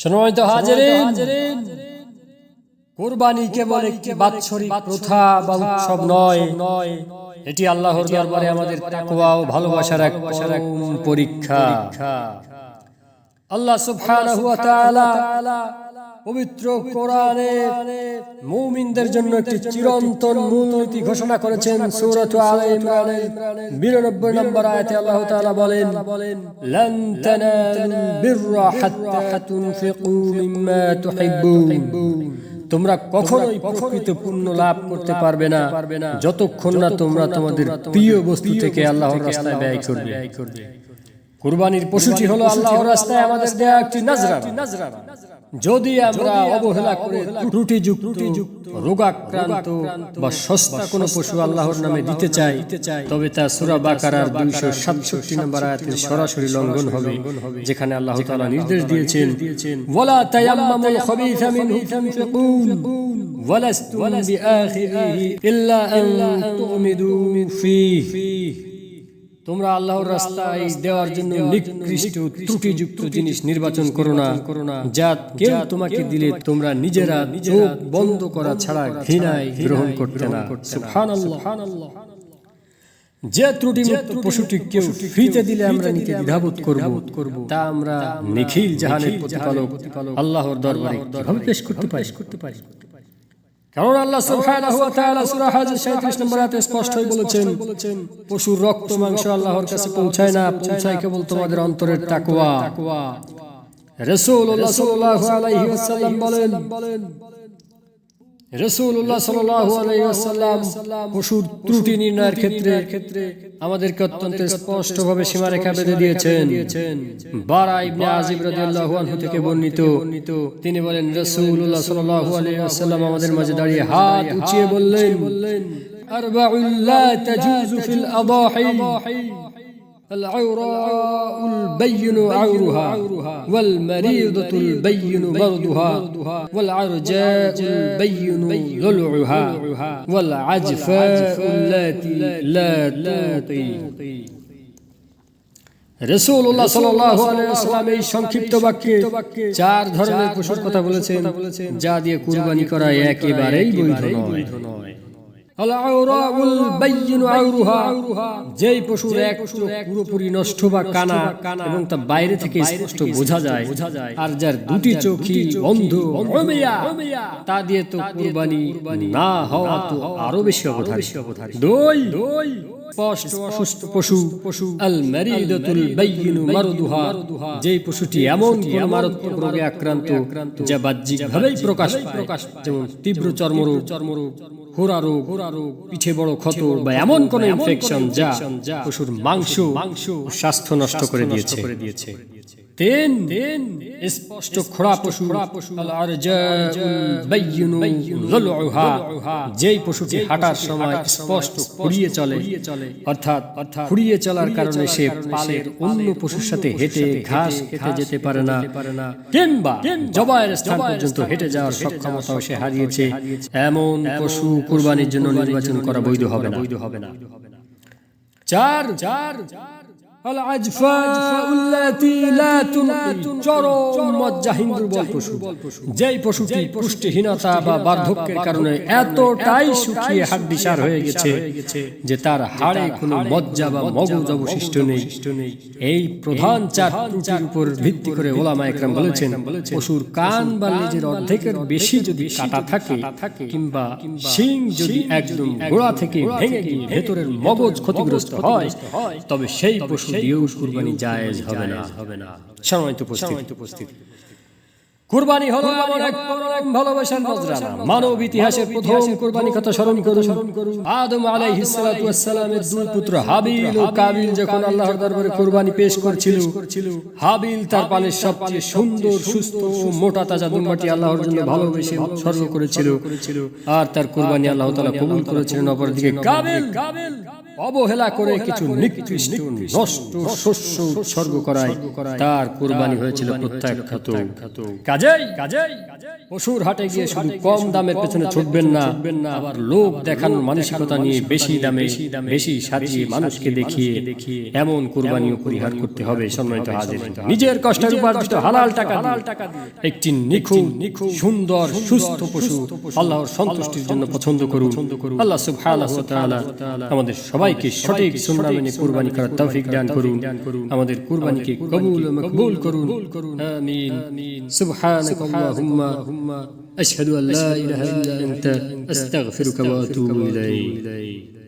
সম্মানিত হাজিরিন, কুরবানি কেবল একটি বাৎসরিক প্রথা বা উৎসব নয়, এটি আল্লাহর দরবারে আমাদের তাকওয়া ও ভালোবাসার এক পরীক্ষা। আল্লাহ সুবহানাহু ওয়া তাআলা পবিত্র কোরআনে মুমিনদের জন্য একটি চিরন্তন মূলনীতি ঘোষণা করেছেন। সূরা আলে ইমরানের 92 নম্বর আয়াতে আল্লাহ তাআলা বলেন, লান তানালুল বিররা হাত্তা তুনফিকু মিম্মা তুহিব্বুন। তোমরা কখনোই প্রকৃত পুণ্য লাভ করতে পারবে না যতক্ষণ না তোমরা তোমাদের প্রিয় বস্তু থেকে আল্লাহর রাস্তায় ব্যয় করবে। কুরবানির পশুটি হলো আল্লাহর রাস্তায় আমাদের দেয়া একটি নজরানা। যদি আমরা অবহেলা করে ত্রুটিযুক্ত, রোগাক্রান্ত বা সস্তা কোনো পশু আল্লাহর নামে দিতে চাই, তবে তা সূরা বাকারার 267 নম্বর আয়াতের সরাসরি লঙ্ঘন হবে, যেখানে আল্লাহ তাআলা নির্দেশ দিয়েছেন, ওয়ালা তায়াম্মামুল খাবিসা মিনহু তুনফিকুন ওয়ালাস্তুম বিআখিরিহি ইল্লা আন তুমিদু ফীহি। তোমরা আল্লাহর রাস্তায় দেওয়ার জন্য নিকৃষ্ট ত্রুটিযুক্ত জিনিস নির্বাচন করো না, যা কেউ তোমাকে দিলে তোমরা নিজেরা চোখ বন্ধ করা ছাড়া ঘৃণায় গ্রহণ করতে না। সুবহানাল্লাহ। যে ত্রুটিমুক্ত পশুটি কেউ ফ্রিতে দিলে আমরা নিতে দ্বিধাবোধ করব, তা আমরা নিখিল জাহানের প্রতিপালক আল্লাহর দরবারে কিভাবে পেশ করতে পারি? কারণ আল্লাহ সুবহানাহু ওয়া তাআলা সূরা হাজ 37 নম্বর আয়াতে স্পষ্টই বলেছেন, পশুর রক্ত মাংস আল্লাহর কাছে পৌঁছায় না, পৌঁছায় কেবল তোমাদের অন্তরের তাকওয়া। রাসূলুল্লাহ সাল্লাল্লাহু আলাইহি ওয়াসাল্লাম বলেন, রাসূলুল্লাহ সাল্লাল্লাহু আলাইহি ওয়াসাল্লাম পশুর ত্রুটি নির্ণয়ের ক্ষেত্রে আমাদেরকে অত্যন্ত স্পষ্টভাবে সীমারেখা বেঁধে দিয়েছেন। বারা ইবনে আজিব রাদিয়াল্লাহু আনহু থেকে বর্ণিত, তিনি বলেন, রাসূলুল্লাহ সাল্লাল্লাহু আলাইহি ওয়াসাল্লাম আমাদের মাঝে দাঁড়িয়ে হাত উঁচিয়ে বললেন, আরবাউল লা তাজুজু ফিল আদাহি العوراء البين عورها والمريضة البين مرضها والعرجاء البين ضلعها والعجفاء التي لا تطي। রাসূলুল্লাহ সাল্লাল্লাহু আলাইহি ওয়াসাল্লাম এই সংক্ষিপ্ত বাক্যে চার ধরনের পশুর কথা বলেছেন, যা দিয়ে কুরবানি করা একেবারেই বৈধ নয়। যেই পশুর এক চোখ পুরোপুরি নষ্ট বা কানা এবং তা বাইরে থেকে স্পষ্ট বোঝা যায়, আর যার দুটি চোখই অন্ধ, তা দিয়ে তো কুরবানি না হওয়া তো আরো বেশি অবধারিত। দুই স্পষ্ট অসুস্থ পশু, আল মারিদাতুল বাইয়িনু মারদুহা, যেই পশুটি এমন কোন মারাত্মক রোগে আক্রান্ত যা বাহ্যিকভাবেই প্রকাশ পায়, যেমন তীব্র চর্মরোগ, হোরা রোগ, পিঠে বড় ক্ষত বা এমন কোন ইনফেকশন যা পশুর মাংস স্বাস্থ্য নষ্ট করে দিয়েছে। তিন স্পষ্ট খোড়া পশু, যেই পশুটি হাঁটার সময় স্পষ্ট খুঁড়িয়ে চলে, অর্থাৎ খুঁড়িয়ে চলার কারণে সে পালের অন্য পশুর সাথে হেঁটে ঘাস খেতে যেতে পারে না, কিংবা জবাইয়ের স্থান পর্যন্ত হেঁটে যাওয়ার সক্ষমতাও সে হারিয়েছে, এমন পশু কুরবানির জন্য নির্বাচন করা বৈধ হবে না। চার যেই পশুটি পুষ্টিহীনতা বা বার্ধক্যের কারণে এতটাই শুকিয়ে হাড্ডিসার হয়ে গেছে যে তার হাড়ে কোনো মজ্জা বা মগজ অবশিষ্ট নেই। এই প্রধান চার ত্রুটির উপর ভিত্তি করে ওলামা একরাম বলেছেন, পশুর কান বা লেজের অর্ধেকের বেশি যদি কাটা থাকে, কিংবা শিং যদি একদম গোড়া থেকে ভেঙে গিয়ে ভেতরের মগজ ক্ষতিগ্রস্ত হয়, তবে সেই পশু দিয়েও কুরবানি জায়েজ হবে না। সম্মানিত উপস্থিতি, কুরবানি হলো এমন এক পরম ভালোবাসার নজরানা। মানব ইতিহাসের প্রথম কুরবানির কথা স্মরণ করুন। আদম আলাইহিস সালাতু ওয়াস সালামের দুই পুত্র হাবিল ও কাবিল যখন আল্লাহর দরবারে কুরবানি পেশ করছিল, হাবিল তার পালের সবচেয়ে সুন্দর, সুস্থ ও মোটা তাজা দুম্বাটি আল্লাহর জন্য ভালোবেসে উৎসর্গ করেছিল, আর তার কুরবানি আল্লাহ তাআলা কবুল করেছিলেন। অপরদিকে কাবিল অবহেলা করে কিছু নিকৃষ্ট নষ্ট শস্য উৎসর্গ করায় তার কুরবানি হয়েছিল প্রত্যাখ্যাত। কাজেই পশুর হাটে গিয়ে শুধু কম দামের পেছনে ছুটবেন না, আবার লোক দেখানোর মানসিকতা নিয়ে বেশি দামে বেশি সাজিয়ে মানুষকে দেখিয়ে এমন কুরবানিও পরিহার করতে হবে। সম্মানিত হাজির, নিজের কষ্টের উপার্জিত হালাল টাকা একটি নিখুঁত সুন্দর সুস্থ পশু আল্লাহর সন্তুষ্টির জন্য পছন্দ করুন। আল্লাহ সুবহানাহু ওয়া তাআলা আমাদের সবাইকে সঠিক সুন্নাহ মেনে কুরবানি করার তৌফিক দান করুন। আমাদের কুরবানিকে কবুল ও মকবুল করুন। আমিন। সুবহানাকাল্লাহুম্মা আশহাদু আল্লা ইলাহা ইল্লা আনতা আস্তাগফিরুকা ওয়া আতুবু ইলাইক।